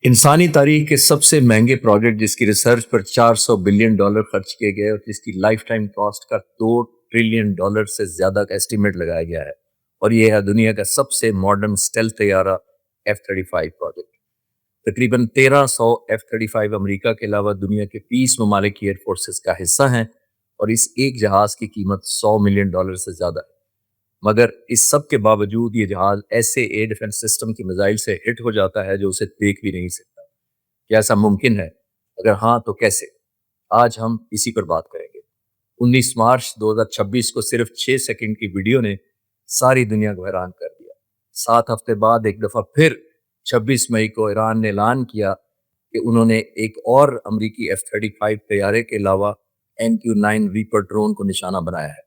انسانی تاریخ کے سب سے مہنگے پروجیکٹ جس کی ریسرچ پر $400 بلین خرچ کیے گئے اور جس کی لائف ٹائم کاسٹ کا $2 ٹریلین سے زیادہ کا ایسٹیمیٹ لگایا گیا ہے، اور یہ ہے دنیا کا سب سے ماڈرن اسٹیلتھ طیارہ F-35 پروجیکٹ۔ تقریباً 1300 F-35 امریکہ کے علاوہ دنیا کے 20 ممالک کی ایئر فورسز کا حصہ ہیں، اور اس ایک جہاز کی قیمت $100 ملین سے زیادہ ہے۔ مگر اس سب کے باوجود یہ جہاز ایسے ایئر ڈیفنس سسٹم کی میزائل سے ہٹ ہو جاتا ہے جو اسے دیکھ بھی نہیں سکتا۔ کیا ایسا ممکن ہے؟ اگر ہاں تو کیسے؟ آج ہم اسی پر بات کریں گے۔ 19 مارچ 2026 کو صرف 6 سیکنڈ کی ویڈیو نے ساری دنیا کو حیران کر دیا۔ 7 ہفتے بعد ایک دفعہ پھر 26 مئی کو ایران نے اعلان کیا کہ انہوں نے ایک اور امریکی F-35 طیارے کے علاوہ MQ-9 ریپر ڈرون کو نشانہ بنایا ہے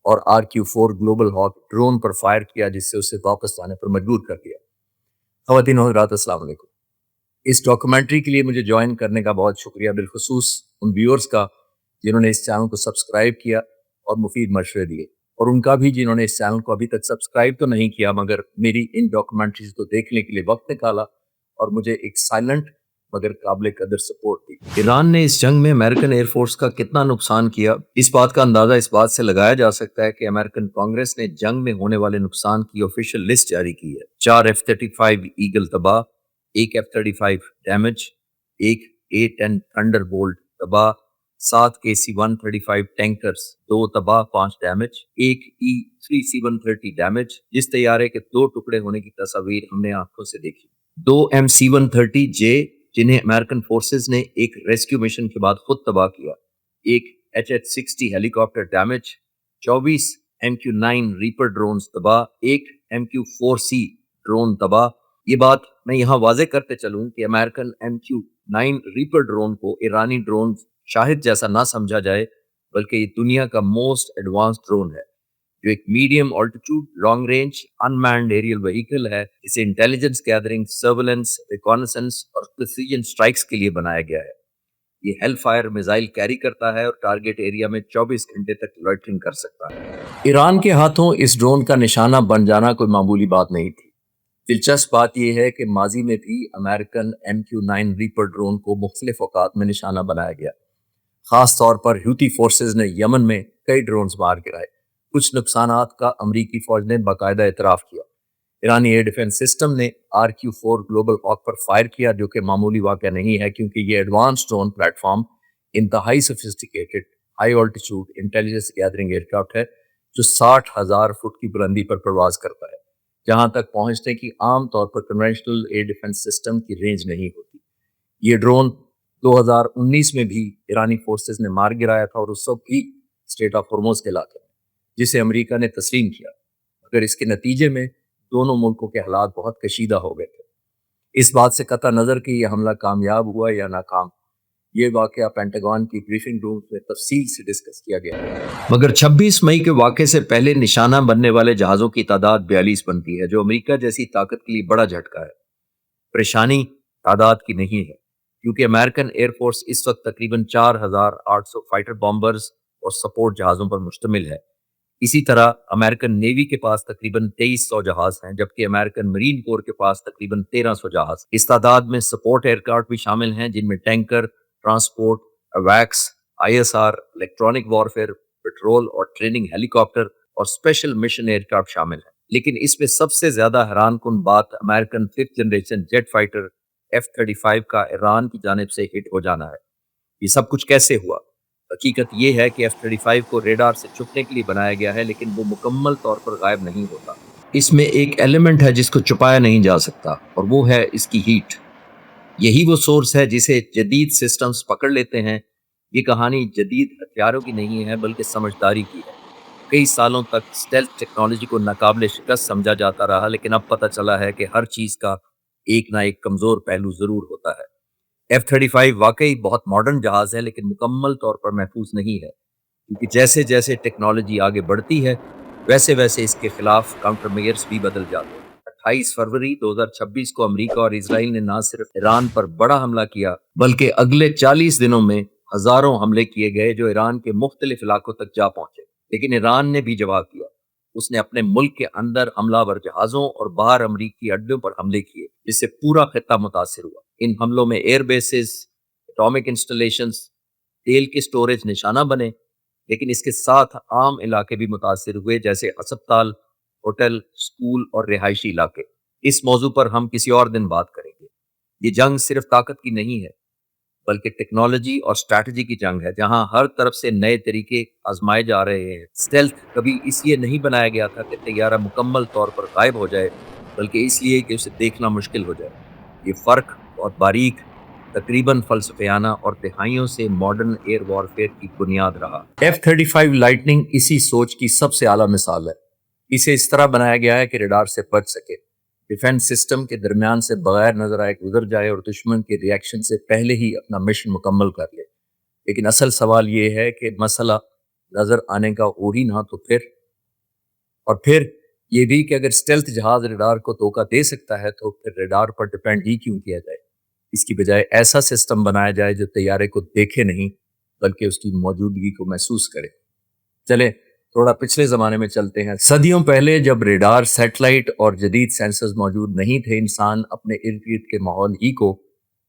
اور RQ-4 گلوبل ہاک ڈرون پر فائر کیا، جس سے اسے واپس آنے پر مجبور کر دیا۔ خواتین و حضرات، السلام علیکم۔ اس ڈاکومنٹری کے لیے مجھے جوائن کرنے کا بہت شکریہ، بالخصوص ان ویورز کا جنہوں نے اس چینل کو سبسکرائب کیا اور مفید مشورے دیے، اور ان کا بھی جنہوں نے اس چینل کو ابھی تک سبسکرائب تو نہیں کیا مگر میری ان ڈاکومنٹریز کو دیکھنے کے لیے وقت نکالا اور مجھے ایک سائلنٹ مگر قابل قدر سپورٹ دی۔ ایران نے اس جنگ میں امریکن ایئر فورس کا کتنا نقصان کیا، اس بات کا اندازہ اس بات سے لگایا جا سکتا ہے کہ امریکن کانگریس نے جنگ میں ہونے والے نقصان کی آفیشیل لسٹ جاری کی ہے۔ 4 F-35 ایگل تباہ، 1 F-35 damage, 1 A-10 thunder bolt تباہ، 7 KC-135 ٹینکرز 2 تباہ 5 ڈیمیج، 1 E-3C-130 ڈیمیج، جس طیارے کے 2 ٹکڑے ہونے کی تصاویر ہم نے آنکھوں سے دیکھی۔ 2 MC-130J جنہیں امریکن فورسز نے ایک ریسکیو مشن کے بعد خود تباہ کیا، 1 HH-60 helicopter damage, 24 MQ-9 reaper drones تباہ، 1 MQ-4C ڈرون تباہ۔ یہ بات میں یہاں واضح کرتے چلوں کہ امریکن MQ-9 ریپر ڈرون کو ایرانی ڈرون شاہد جیسا نہ سمجھا جائے، بلکہ یہ دنیا کا موسٹ ایڈوانس ڈرون ہے جو ایک medium altitude long range unmanned aerial vehicle ہے جسے انٹیلیجنس گیدرنگ، سرویلنس، ریکونیسنس اور پریسیجن سٹرائکس کے لیے بنایا گیا ہے۔ یہ ہیل فائر میزائل کیری کرتا ہے اور ٹارگٹ ایریا میں 24 گھنٹے تک لوئٹرنگ کر سکتا ہے۔ ایران کے ہاتھوں اس ڈرون کا نشانہ بن جانا کوئی معمولی بات نہیں تھی۔ دلچسپ بات یہ ہے کہ ماضی میں بھی امریکن MQ-9 ریپر ڈرون کو مختلف اوقات میں نشانہ بنایا گیا۔ خاص طور پر ہیوتی فورسز نے یمن میں کئی ڈرونز مار گرائے۔ کچھ نقصانات کا امریکی فوج نے باقاعدہ اعتراف کیا۔ ایرانی ایئر ڈیفنس سسٹم نے RQ-4 گلوبل ہاک پر فائر کیا، جو کہ معمولی واقعہ نہیں ہے کیونکہ یہ ایڈوانس ڈرون پلیٹ فارم انتہائی sophisticated high altitude intelligence gathering aircraft ہے جو 60,000 فٹ کی بلندی پر پرواز کرتا ہے، جہاں تک پہنچنے کی عام طور پر کنونشنل ایئر ڈیفنس سسٹم کی رینج نہیں ہوتی۔ یہ ڈرون 2019 میں بھی ایرانی فورسز نے مار گرایا تھا، اور اس وقت بھی اسٹریٹ آف ہرمز کے علاقے میں، جسے امریکہ نے تسلیم کیا، مگر اس کے نتیجے میں دونوں ملکوں کے حالات بہت کشیدہ ہو گئے تھے۔ اس بات سے قطع نظر کہ یہ حملہ کامیاب ہوا یا ناکام، یہ واقعہ پینٹاگون کی بریفنگ روم میں تفصیل سے ڈسکس کیا گیا ہے۔ مگر 26 مئی کے واقعے سے پہلے نشانہ بننے والے جہازوں کی تعداد 42 بنتی ہے، جو امریکہ جیسی طاقت کے لیے بڑا جھٹکا ہے۔ پریشانی تعداد کی نہیں ہے، کیونکہ امریکن ایئر فورس اس وقت تقریباً 4,800 فائٹر بامبرز اور سپورٹ جہازوں پر مشتمل ہے۔ اسی طرح امریکن نیوی کے پاس تقریباً 2300 جہاز ہیں، جبکہ امریکن مرین کور کے پاس تقریباً 1300 جہاز۔ اس تعداد میں سپورٹ ایئر کرافٹ بھی شامل ہیں، جن میں ٹینکر، ٹرانسپورٹ، اویکس، ISR، الیکٹرانک وارفیئر، پیٹرول اور ٹریننگ ہیلی کاپٹر اور اسپیشل مشن ایئر کرافٹ شامل ہیں۔ لیکن اس میں سب سے زیادہ حیران کن بات American 5th generation jet fighter F-35 کا ایران کی جانب سے ہٹ ہو جانا ہے۔ یہ سب کچھ کیسے ہوا؟ حقیقت یہ ہے کہ F-35 کو ریڈار سے چھپنے کے لیے بنایا گیا ہے، لیکن وہ مکمل طور پر غائب نہیں ہوتا۔ اس میں ایک ایلیمنٹ ہے جس کو چھپایا نہیں جا سکتا، اور وہ ہے اس کی ہیٹ۔ یہی وہ سورس ہے جسے جدید سسٹمز پکڑ لیتے ہیں۔ یہ کہانی جدید ہتھیاروں کی نہیں ہے بلکہ سمجھداری کی ہے۔ کئی سالوں تک اسٹیلتھ ٹیکنالوجی کو ناقابل شکست سمجھا جاتا رہا، لیکن اب پتہ چلا ہے کہ ہر چیز کا ایک نہ ایک کمزور پہلو ضرور ہوتا ہے۔ F-35 واقعی بہت ماڈرن جہاز ہے، لیکن مکمل طور پر محفوظ نہیں ہے، کیونکہ جیسے جیسے ٹیکنالوجی آگے بڑھتی ہے ویسے ویسے اس کے خلاف کاؤنٹر میئرز بھی بدل جاتے ہیں۔ 28 فروری 2026 کو امریکہ اور اسرائیل نے نہ صرف ایران پر بڑا حملہ کیا بلکہ اگلے 40 دنوں میں ہزاروں حملے کیے گئے جو ایران کے مختلف علاقوں تک جا پہنچے۔ لیکن ایران نے بھی جواب دیا۔ اس نے اپنے ملک کے اندر حملہ ور جہازوں اور باہر امریکی اڈوں پر حملے کیے، جس سے پورا خطہ متاثر ہوا۔ ان حملوں میں ایئر بیسز، اٹامک انسٹالیشنز، تیل کے سٹوریج نشانہ بنے، لیکن اس کے ساتھ عام علاقے بھی متاثر ہوئے جیسے ہسپتال، ہوٹل، اسکول اور رہائشی علاقے۔ اس موضوع پر ہم کسی اور دن بات کریں گے۔ یہ جنگ صرف طاقت کی نہیں ہے بلکہ ٹیکنالوجی اور اسٹریٹجی کی جنگ ہے، جہاں ہر طرف سے نئے طریقے آزمائے جا رہے ہیں۔ اسٹیلتھ کبھی اس لیے نہیں بنایا گیا تھا کہ طیارہ مکمل طور پر غائب ہو جائے، بلکہ اس لیے کہ اسے دیکھنا مشکل ہو جائے۔ یہ فرق اور باریک، تقریباً فلسفیانہ اور دہائیوں سے ماڈرن ایئر وارفیئر کی بنیاد رہا۔ F-35 لائٹننگ اسی سوچ کی سب سے اعلیٰ مثال ہے۔ اسے اس طرح بنایا گیا ہے کہ ریڈار سے بچ سکے، ڈیفنس سسٹم کے درمیان سے بغیر نظر آئے گزر جائے اور دشمن کے ری ایکشن سے پہلے ہی اپنا مشن مکمل کر لے۔ لیکن اصل سوال یہ ہے کہ مسئلہ نظر آنے کا ہو ہی نہ تو پھر یہ بھی کہ اگر اسٹیلتھ جہاز ریڈار کو دھوکہ دے سکتا ہے تو پھر ریڈار پر ڈیپینڈ ہی کیوں کیا جائے؟ اس کی بجائے ایسا سسٹم بنایا جائے جو طیارے کو دیکھے نہیں بلکہ اس کی موجودگی کو محسوس کرے۔ چلیں تھوڑا پچھلے زمانے میں چلتے ہیں۔ صدیوں پہلے جب ریڈار، سیٹلائٹ اور جدید سینسرز موجود نہیں تھے، انسان اپنے ارد گرد کے ماحول ہی کو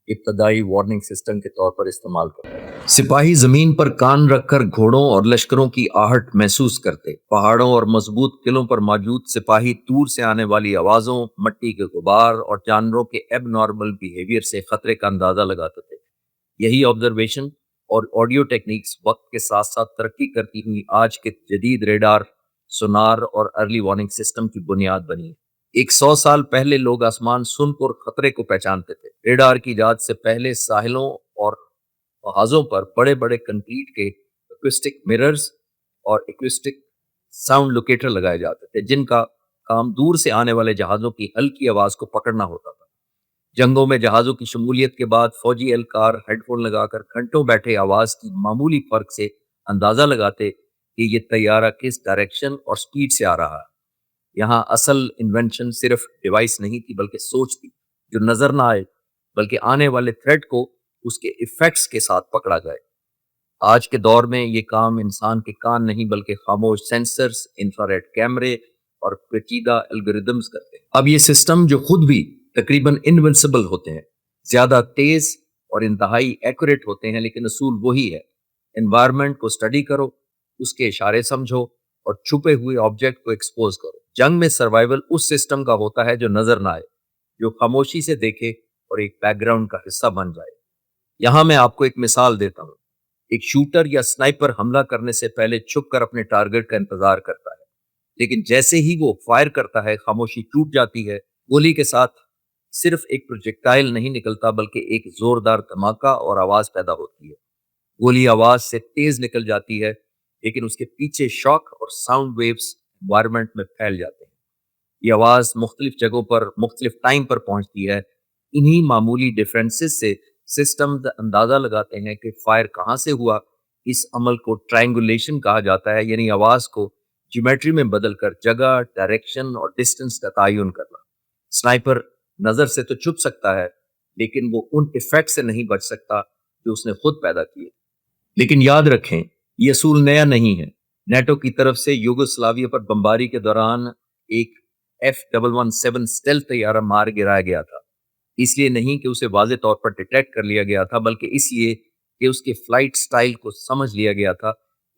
ابتدائی وارننگ سسٹم کے طور پر استعمال کرتے ہیں۔ سپاہی زمین پر کان رکھ کر گھوڑوں اور لشکروں کی آہٹ محسوس کرتے، پہاڑوں اور مضبوط قلعوں پر موجود سپاہی دور سے آنے والی آوازوں، مٹی کے غبار اور جانوروں کے ایب نارمل بیہیویئر سے خطرے کا اندازہ لگاتے تھے۔ یہی آبزرویشن اور آڈیو ٹیکنیکس وقت کے ساتھ ساتھ ترقی کرتی ہوئی آج کے جدید ریڈار، سونار اور ارلی وارننگ سسٹم کی بنیاد بنی ہے۔ 100 سال پہلے لوگ آسمان سن کر خطرے کو پہچانتے تھے۔ ریڈار کی ایجاد سے پہلے ساحلوں اور جہازوں پر بڑے بڑے کنکریٹ کے ایکوسٹک مررز اور ایکوسٹک ساؤنڈ لوکیٹر لگائے جاتے تھے، جن کا کام دور سے آنے والے جہازوں کی ہلکی آواز کو پکڑنا ہوتا تھا۔ جنگوں میں جہازوں کی شمولیت کے بعد فوجی اہلکار ہیڈ فون لگا کر گھنٹوں بیٹھے آواز کی معمولی فرق سے اندازہ لگاتے کہ یہ طیارہ کس ڈائریکشن اور سپیڈ سے آ رہا ہے۔ یہاں اصل انوینشن صرف ڈیوائس نہیں تھی بلکہ سوچ تھی، جو نظر نہ آئے بلکہ آنے والے تھریٹ کو اس کے ایفیکٹس کے ساتھ پکڑا جائے۔ آج کے دور میں یہ کام انسان کے کان نہیں بلکہ خاموش سینسرز، انفراریڈ کیمرے اور پیچیدہ الگوریدمز کرتے ہیں۔ اب یہ سسٹم جو خود بھی تقریباً انوینسیبل ہوتے ہیں، زیادہ تیز اور انتہائی ایکوریٹ ہوتے ہیں، لیکن اصول وہی ہے: انوائرمنٹ کو سٹڈی کرو، اس کے اشارے سمجھو اور چھپے ہوئے آبجیکٹ کو ایکسپوز کرو۔ جنگ میں سروائیول اس سسٹم کا ہوتا ہے جو نظر نہ آئے، جو خاموشی سے دیکھے اور ایک بیک گراؤنڈ کا حصہ بن جائے۔ یہاں میں آپ کو ایک مثال دیتا ہوں۔ ایک شوٹر یا سنائپر حملہ کرنے سے پہلے چھپ کر اپنے ٹارگٹ کا انتظار کرتا ہے، لیکن جیسے ہی وہ فائر کرتا ہے خاموشی ٹوٹ جاتی ہے۔ گولی کے ساتھ صرف ایک پروجیکٹائل نہیں نکلتا بلکہ ایک زوردار دھماکہ اور آواز پیدا ہوتی ہے۔ گولی آواز سے تیز نکل جاتی ہے، لیکن اس کے پیچھے شاک اور ساؤنڈ ویوز انوائرمنٹ میں پھیل جاتے ہیں۔ یہ آواز مختلف جگہوں پر مختلف ٹائم پر پہنچتی ہے۔ انہی معمولی ڈیفرنسز سے سسٹم اندازہ لگاتے ہیں کہ فائر کہاں سے ہوا۔ اس عمل کو ٹرائنگولیشن کہا جاتا ہے، یعنی آواز کو جیومیٹری میں بدل کر جگہ، ڈائریکشن اور ڈسٹنس کا تعین کرنا۔ سنائپر نظر سے تو چھپ سکتا ہے، لیکن وہ ان ایفیکٹ سے نہیں بچ سکتا جو اس نے خود پیدا کیے۔ لیکن یاد رکھیں، یہ اصول نیا نہیں ہے۔ نیٹو کی طرف سے یوگوسلاویہ پر بمباری کے دوران ایک F-117 اسٹیلتھ طیارہ مار گرایا گیا تھا۔ اس لیے نہیں کہ اسے واضح طور پر ڈیٹیکٹ کر لیا گیا تھا، بلکہ اس لیے کہ اس کے فلائٹ سٹائل کو سمجھ لیا گیا تھا۔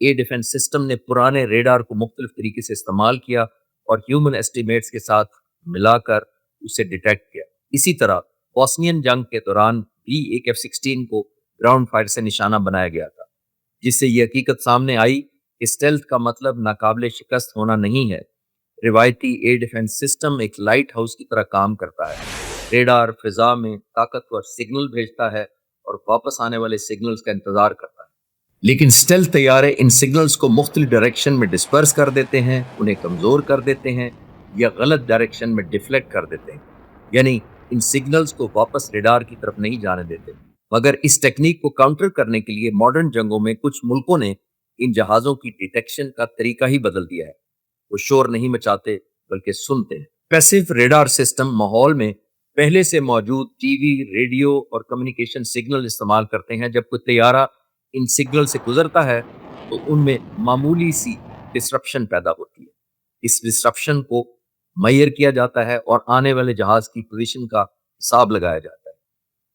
ایئر ڈیفنس سسٹم نے پرانے ریڈار کو مختلف طریقے سے استعمال کیا اور ہیومن ایسٹیمیٹس کے ساتھ ملا کر اسے ڈیٹیکٹ کیا۔ اسی طرح بوسنین جنگ کے دوران بھی ایک F-16 کو گراؤنڈ فائر سے نشانہ بنایا گیا تھا، جس سے یہ حقیقت سامنے آئی کہ اسٹیلتھ کا مطلب ناقابل شکست ہونا نہیں ہے۔ روایتی ایئر ڈیفنس سسٹم ایک لائٹ ہاؤس کی طرح کام کرتا ہے۔ ریڈار فضا میں طاقتور سگنل بھیجتا ہے اور واپس آنے والے سگنلز کا انتظار کرتا ہے، لیکن اسٹیلتھ طیارے ان سگنلز کو مختلف ڈائریکشن میں ڈسپرس کر دیتے ہیں، انہیں کمزور کر دیتے ہیں یا غلط ڈائریکشن میں ڈیفلیکٹ کر دیتے ہیں، یعنی ان سگنلز کو واپس ریڈار کی طرف نہیں جانے دیتے۔ مگر اس ٹیکنیک کو کاؤنٹر کرنے کے لیے ماڈرن جنگوں میں کچھ ملکوں نے ان جہازوں کی ڈیٹیکشن کا طریقہ ہی بدل دیا ہے۔ وہ شور نہیں مچاتے بلکہ سنتے ہیں۔ پیسیو ریڈار سسٹم ماحول میں پہلے سے موجود ٹی وی، ریڈیو اور کمیونیکیشن سگنل استعمال کرتے ہیں۔ جب کوئی طیارہ ان سگنل سے گزرتا ہے تو ان میں معمولی سی ڈسرپشن پیدا ہوتی ہے۔ اس ڈسرپشن کو معیر کیا جاتا ہے اور آنے والے جہاز کی پوزیشن کا حساب لگایا جاتا ہے۔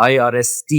IRST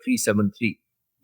373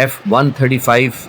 F-135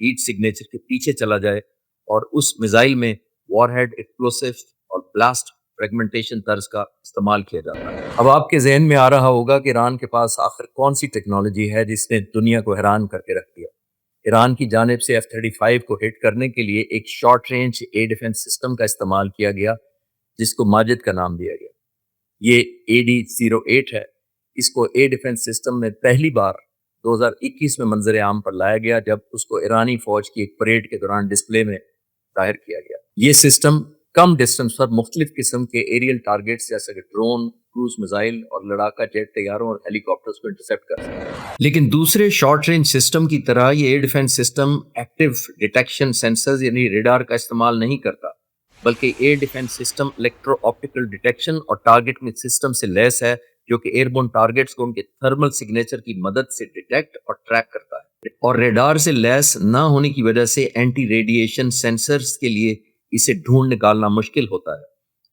ہیٹ سگنیچر کے پیچھے چلا جائے اور اس میزائل میں وار ہیڈ ایکسپلوسو اور بلاسٹ فریگمنٹیشن طرز کا استعمال کیا جاتا ہے۔ اب آپ کے ذہن میں آ رہا ہوگا کہ ایران کے پاس آخر کون سی ٹیکنالوجی ہے جس نے دنیا کو حیران کر کے رکھ دیا۔ ایران کی جانب سے F-35 کو ہٹ کرنے کے لیے ایک short range air defence system کا استعمال کیا گیا جس کو ماجد کا نام دیا گیا۔ یہ AD-08 ہے۔ اس کو ایئر ڈیفنس سسٹم میں پہلی بار 2021 میں منظر عام پر لایا گیا جب اس کو ایرانی فوج کی ایک پریڈ کے دوران ڈسپلے میں ظاہر کیا گیا۔ یہ سسٹم کم ڈسٹنس پر مختلف قسم کے ایریل ٹارگیٹس جیسے کہ ڈرون، کروز میزائل اور لڑاکا جیٹ طیاروں اور ہیلی کاپٹرز کو انٹرسیپٹ کر سکتا ہے۔ لیکن دوسرے شارٹ رینج سسٹم کی طرح یہ air defence system active detection censors یعنی ریڈار کا استعمال نہیں کرتا، بلکہ air defence system electro optical detection اور ٹارگیٹنگ سسٹم سے لیس ہے جو کہ ایئر بورن ٹارگیٹس کو ان کے تھرمل سگنیچر کی مدد سے ڈیٹیکٹ اور ٹریک کرتا ہے، اور ریڈار سے لیس نہ ہونے کی وجہ سے اینٹی ریڈیشن سینسرز کے لیے اسے ڈھونڈ نکالنا مشکل ہوتا ہے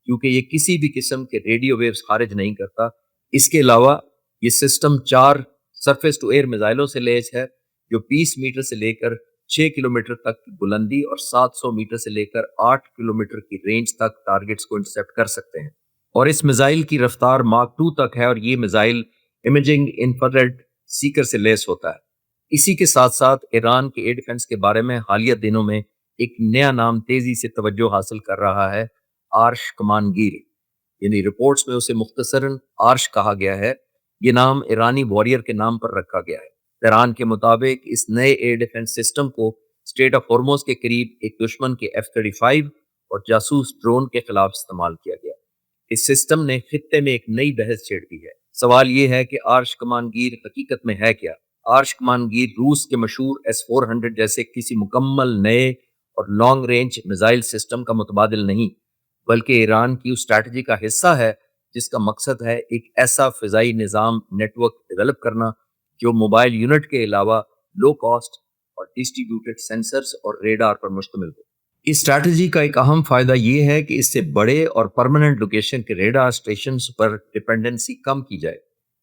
کیونکہ یہ کسی بھی قسم کے ریڈیو ویوز خارج نہیں کرتا۔ اس کے علاوہ یہ سسٹم 4 سرفیس ٹو ایئر میزائلوں سے لیس ہے جو 20 میٹر سے لے کر 6 کلومیٹر تک کی بلندی اور 700 میٹر سے لے کر 8 کلومیٹر کی رینج تک ٹارگیٹس کو انٹرسیپٹ کر سکتے ہیں، اور اس میزائل کی رفتار ماک 2 تک ہے، اور یہ میزائل امیجنگ انفرارڈ سیکر سے لیس ہوتا ہے۔ اسی کے ساتھ ساتھ ایران کے ایئر ڈیفنس کے بارے میں حالیہ دنوں میں ایک نیا نام تیزی سے توجہ حاصل کر رہا ہے، آرش کمان گیر، یعنی رپورٹس میں اسے مختصراً آرش کہا گیا ہے۔ یہ نام ایرانی واریر کے نام پر رکھا گیا ہے۔ ایران کے مطابق اس نئے ایئر ڈیفنس سسٹم کو اسٹریٹ آف ہارموز کے قریب ایک دشمن کے F-35 اور جاسوس ڈرون کے خلاف استعمال کیا گیا۔ اس سسٹم نے خطے میں ایک نئی بحث چھیڑ دی ہے۔ سوال یہ ہے کہ آرش کمان گیر حقیقت میں ہے کیا؟ آرش کمان گیر روس کے مشہور S-400 جیسے کسی مکمل نئے اور لانگ رینج میزائل سسٹم کا متبادل نہیں، بلکہ ایران کی اس اسٹریٹجی کا حصہ ہے جس کا مقصد ہے ایک ایسا فضائی نظام نیٹ ورک ڈیولپ کرنا جو موبائل یونٹ کے علاوہ لو کاسٹ اور ڈسٹریبیوٹڈ سینسرز اور ریڈار پر مشتمل ہو۔ اس اسٹریٹجی کا ایک اہم فائدہ یہ ہے کہ اس سے بڑے اور پرماننٹ لوکیشن کے ریڈار اسٹیشنز پر ڈپینڈنسی کم کی جائے،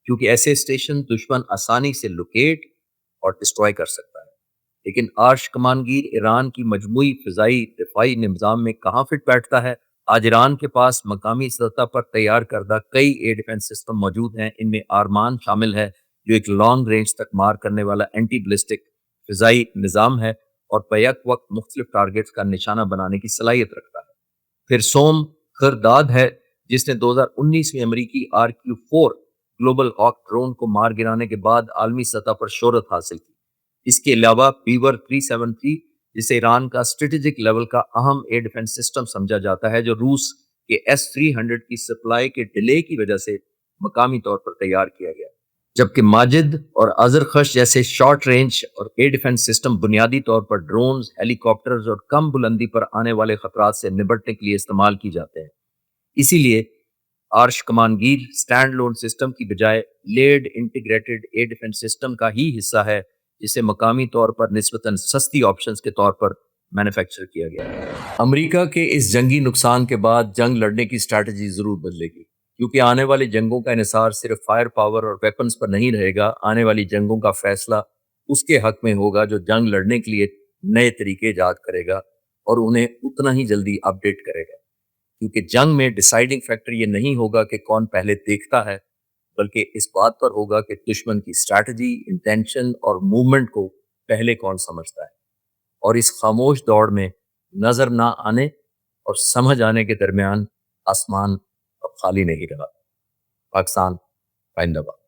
کیونکہ ایسے اسٹیشن دشمن آسانی سے لوکیٹ اور ڈسٹروائے کر سکتا ہے۔ لیکن آرش کمان گیر ایران کی مجموعی فضائی دفاعی نظام میں کہاں فٹ بیٹھتا ہے؟ آج ایران کے پاس مقامی سطح پر تیار کردہ کئی ایئر ڈیفنس سسٹم موجود ہیں۔ ان میں آرمان شامل ہے جو ایک لانگ رینج تک مار کرنے والا اینٹی بلسٹک فضائی نظام ہے اور بیک وقت مختلف ٹارگیٹس کا نشانہ بنانے کی صلاحیت رکھتا ہے۔ پھر سوم خرداد ہے جس نے 2019 میں امریکی RQ-4 گلوبل ہاک ڈرون کو مار گرانے کے بعد عالمی سطح پر شہرت حاصل کی۔ اس کے علاوہ بیور 373 جسے ایران کا اسٹریٹجک لیول کا اہم ایئر ڈیفنس سسٹم سمجھا جاتا ہے، جو روس کے S-300 کی سپلائی کے ڈیلے کی وجہ سے مقامی طور پر تیار کیا گیا، جبکہ ماجد اور آذرخش جیسے شارٹ رینج اور ایئر ڈیفنس سسٹم بنیادی طور پر ڈرونز، ہیلی کاپٹرز اور کم بلندی پر آنے والے خطرات سے نمٹنے کے لیے استعمال کی جاتے ہیں۔ اسی لیے آرش کمان گیر اسٹینڈ لون سسٹم کی بجائے Laird integrated air defence system کا ہی حصہ ہے جسے مقامی طور پر نسبتاً سستی آپشنز کے طور پر مینوفیکچر کیا گیا ہے۔ امریکہ کے اس جنگی نقصان کے بعد جنگ لڑنے کی اسٹریٹجی ضرور بدلے گی، کیونکہ آنے والی جنگوں کا انحصار صرف فائر پاور اور ویپنز پر نہیں رہے گا۔ آنے والی جنگوں کا فیصلہ اس کے حق میں ہوگا جو جنگ لڑنے کے لیے نئے طریقے ایجاد کرے گا اور انہیں اتنا ہی جلدی اپ ڈیٹ کرے گا، کیونکہ جنگ میں ڈیسائیڈنگ فیکٹر یہ نہیں ہوگا کہ کون پہلے دیکھتا ہے، بلکہ اس بات پر ہوگا کہ دشمن کی اسٹریٹجی، انٹینشن اور موومنٹ کو پہلے کون سمجھتا ہے، اور اس خاموش دوڑ میں نظر نہ آنے اور سمجھ آنے کے درمیان آسمان اب خالی نہیں رہا۔ پاکستان زندہ باد۔